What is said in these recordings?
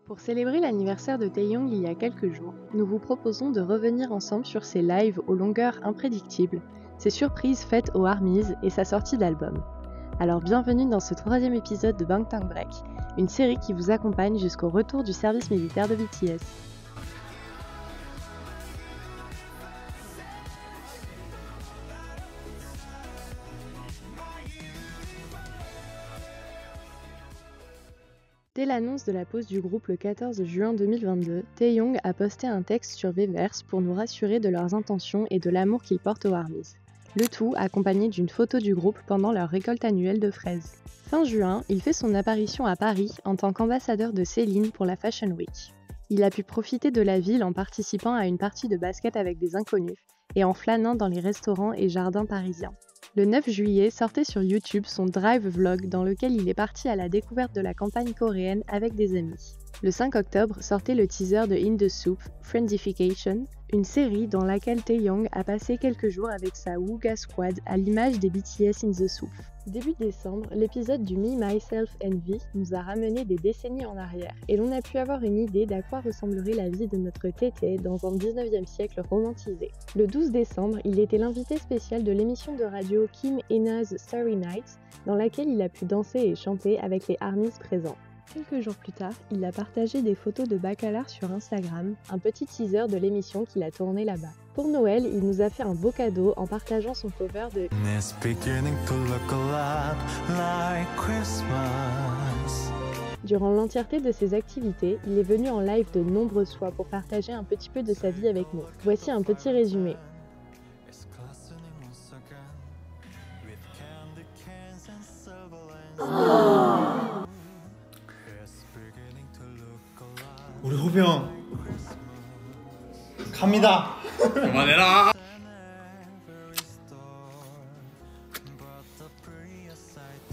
Pour célébrer l'anniversaire de Taeyong il y a quelques jours, nous vous proposons de revenir ensemble sur ses lives aux longueurs imprédictibles, ses surprises faites aux ARMYs et sa sortie d'album. Alors bienvenue dans ce 3e épisode de Bangtan Break, une série qui vous accompagne jusqu'au retour du service militaire de BTS. Dès l'annonce de la pause du groupe le 14 juin 2022, Taeyong a posté un texte sur Weverse pour nous rassurer de leurs intentions et de l'amour qu'ils portent aux ARMYs. Le tout accompagné d'une photo du groupe pendant leur récolte annuelle de fraises. Fin juin, il fait son apparition à Paris en tant qu'ambassadeur de Céline pour la Fashion Week. Il a pu profiter de la ville en participant à une partie de basket avec des inconnus et en flânant dans les restaurants et jardins parisiens. Le 9 juillet sortait sur YouTube son Drive Vlog dans lequel il est parti à la découverte de la campagne coréenne avec des amis. Le 5 octobre sortait le teaser de In the Soup, Friendification, une série dans laquelle Taeyong a passé quelques jours avec sa Wooga Squad à l'image des BTS In the Soup. Début décembre, l'épisode du Me, Myself and V nous a ramené des décennies en arrière et l'on a pu avoir une idée d'à quoi ressemblerait la vie de notre tété dans un 19e siècle romantisé. Le 12 décembre, il était l'invité spécial de l'émission de radio Kim Ena's Starry Night dans laquelle il a pu danser et chanter avec les ARMYs présents. Quelques jours plus tard, il a partagé des photos de Bacalar sur Instagram, un petit teaser de l'émission qu'il a tournée là-bas. Pour Noël, il nous a fait un beau cadeau en partageant son cover de Durant l'entièreté de ses activités, il est venu en live de nombreuses fois pour partager un petit peu de sa vie avec nous. Voici un petit résumé. 우리 후배 형 갑니다. 그만해라.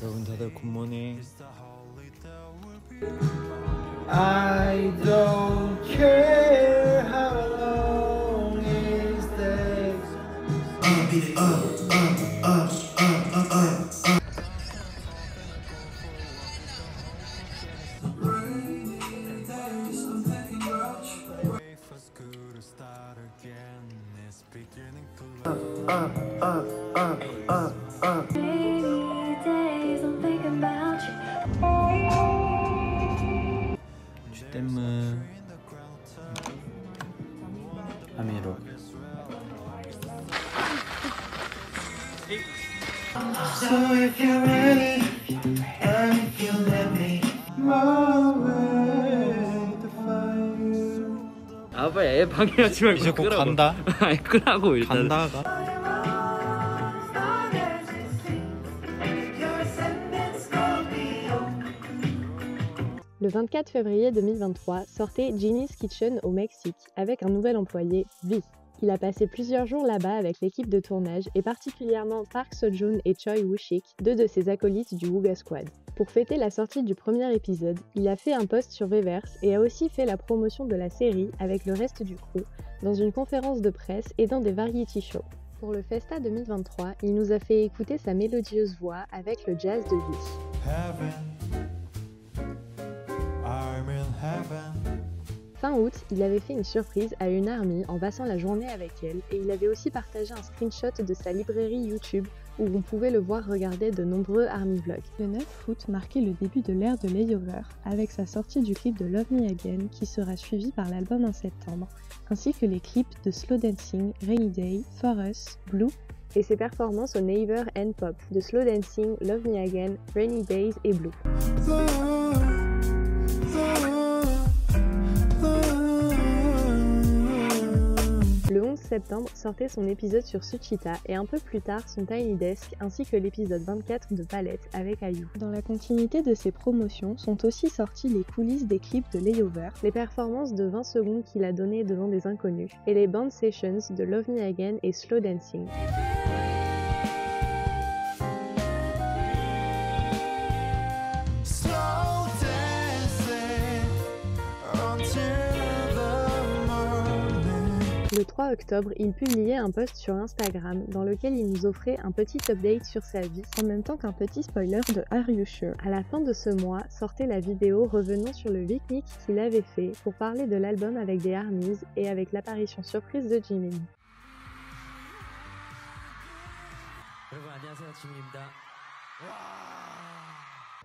여러분 다들 굿모닝. I don't care how long it takes. Beat it up. Je t'aime, Amiro. So if you're ready, and if you let me, my way to find you. 아 빨리 애 방해하지 말고 이제 곧 끄라고. 간다. 아니 끄라고 일단. 간다가. Le 24 février 2023 sortait Genie's Kitchen au Mexique avec un nouvel employé, V. Il a passé plusieurs jours là-bas avec l'équipe de tournage et particulièrement Park Seo-joon et Choi Woo-sik, deux de ses acolytes du Wooga Squad. Pour fêter la sortie du premier épisode, il a fait un post sur Weverse et a aussi fait la promotion de la série avec le reste du crew dans une conférence de presse et dans des variety shows. Pour le Festa 2023, il nous a fait écouter sa mélodieuse voix avec le jazz de V. Fin août, il avait fait une surprise à une ARMY en passant la journée avec elle et il avait aussi partagé un screenshot de sa librairie YouTube où on pouvait le voir regarder de nombreux ARMY vlogs. Le 9 août marquait le début de l'ère de Layover avec sa sortie du clip de Love Me Again qui sera suivi par l'album en septembre, ainsi que les clips de Slow Dancing, Rainy Day, For Us, Blue et ses performances au Naver and Pop de Slow Dancing, Love Me Again, Rainy Days et Blue. Le 11 septembre sortait son épisode sur Suchita et un peu plus tard son Tiny Desk ainsi que l'épisode 24 de Palette avec IU. Dans la continuité de ses promotions sont aussi sorties les coulisses des clips de Layover, les performances de 20 secondes qu'il a données devant des inconnus et les band sessions de Love Me Again et Slow Dancing. Le 3 octobre, il publiait un post sur Instagram dans lequel il nous offrait un petit update sur sa vie, en même temps qu'un petit spoiler de Are You Sure. À la fin de ce mois, sortait la vidéo revenant sur le pique-nique qu'il avait fait pour parler de l'album avec des ARMYs et avec l'apparition surprise de Jimin.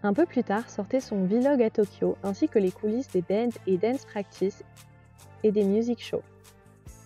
Un peu plus tard sortait son vlog à Tokyo ainsi que les coulisses des bands et dance practice et des music shows.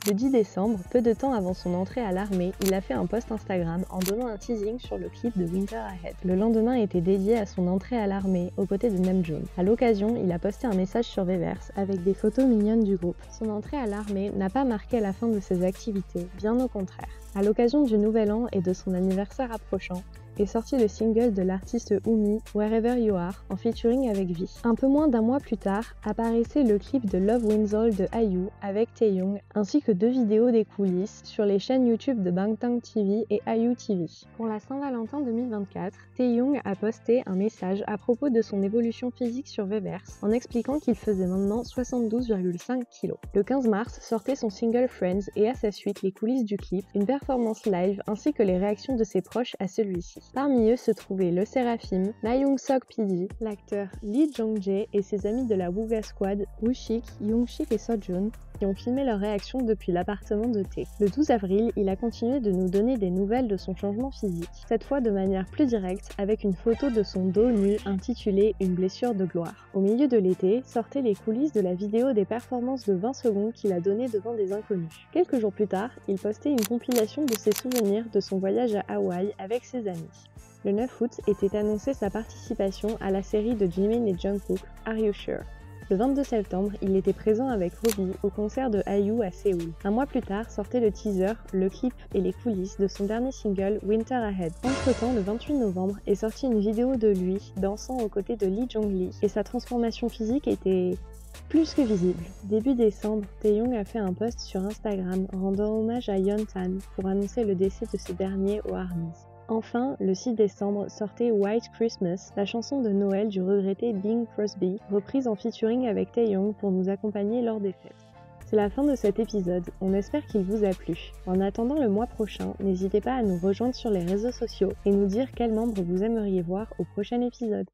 Le 10 décembre, peu de temps avant son entrée à l'armée, il a fait un post Instagram en donnant un teasing sur le clip de Winter Ahead. Le lendemain était dédié à son entrée à l'armée aux côtés de Namjoon. À l'occasion, il a posté un message sur Weverse avec des photos mignonnes du groupe. Son entrée à l'armée n'a pas marqué la fin de ses activités, bien au contraire. À l'occasion du Nouvel An et de son anniversaire approchant, est sorti le single de l'artiste Umi, Wherever You Are, en featuring avec V. Un peu moins d'un mois plus tard, apparaissait le clip de Love Wins All de IU avec Taehyung, ainsi que 2 vidéos des coulisses sur les chaînes YouTube de Bangtan TV et IU TV. Pour la Saint-Valentin 2024, Taehyung a posté un message à propos de son évolution physique sur Weverse, en expliquant qu'il faisait maintenant 72,5 kg. Le 15 mars sortait son single Friends et à sa suite les coulisses du clip, une performance live ainsi que les réactions de ses proches à celui-ci. Parmi eux se trouvaient le Séraphim, Na-Young-Sok PD, l'acteur Lee Jong-jae et ses amis de la Wooga Squad, Woo-shik, Young-shik et Sojun, qui ont filmé leurs réactions depuis l'appartement de Tae. Le 12 avril, il a continué de nous donner des nouvelles de son changement physique, cette fois de manière plus directe avec une photo de son dos nu intitulée « Une blessure de gloire ». Au milieu de l'été, sortaient les coulisses de la vidéo des performances de 20 secondes qu'il a données devant des inconnus. Quelques jours plus tard, il postait une compilation de ses souvenirs de son voyage à Hawaï avec ses amis. Le 9 août était annoncée sa participation à la série de Jimin et Jungkook, Are You Sure? Le 22 septembre, il était présent avec Robbie au concert de IU à Séoul. Un mois plus tard sortait le teaser, le clip et les coulisses de son dernier single Winter Ahead. Entre-temps, le 28 novembre est sortie une vidéo de lui dansant aux côtés de Lee Jong-lee et sa transformation physique était plus que visible. Début décembre, Taehyung a fait un post sur Instagram rendant hommage à Yeontan pour annoncer le décès de ce dernier aux ARMYs. Enfin, le 6 décembre sortait White Christmas, la chanson de Noël du regretté Bing Crosby, reprise en featuring avec Taehyung pour nous accompagner lors des fêtes. C'est la fin de cet épisode, on espère qu'il vous a plu. En attendant le mois prochain, n'hésitez pas à nous rejoindre sur les réseaux sociaux et nous dire quels membres vous aimeriez voir au prochain épisode.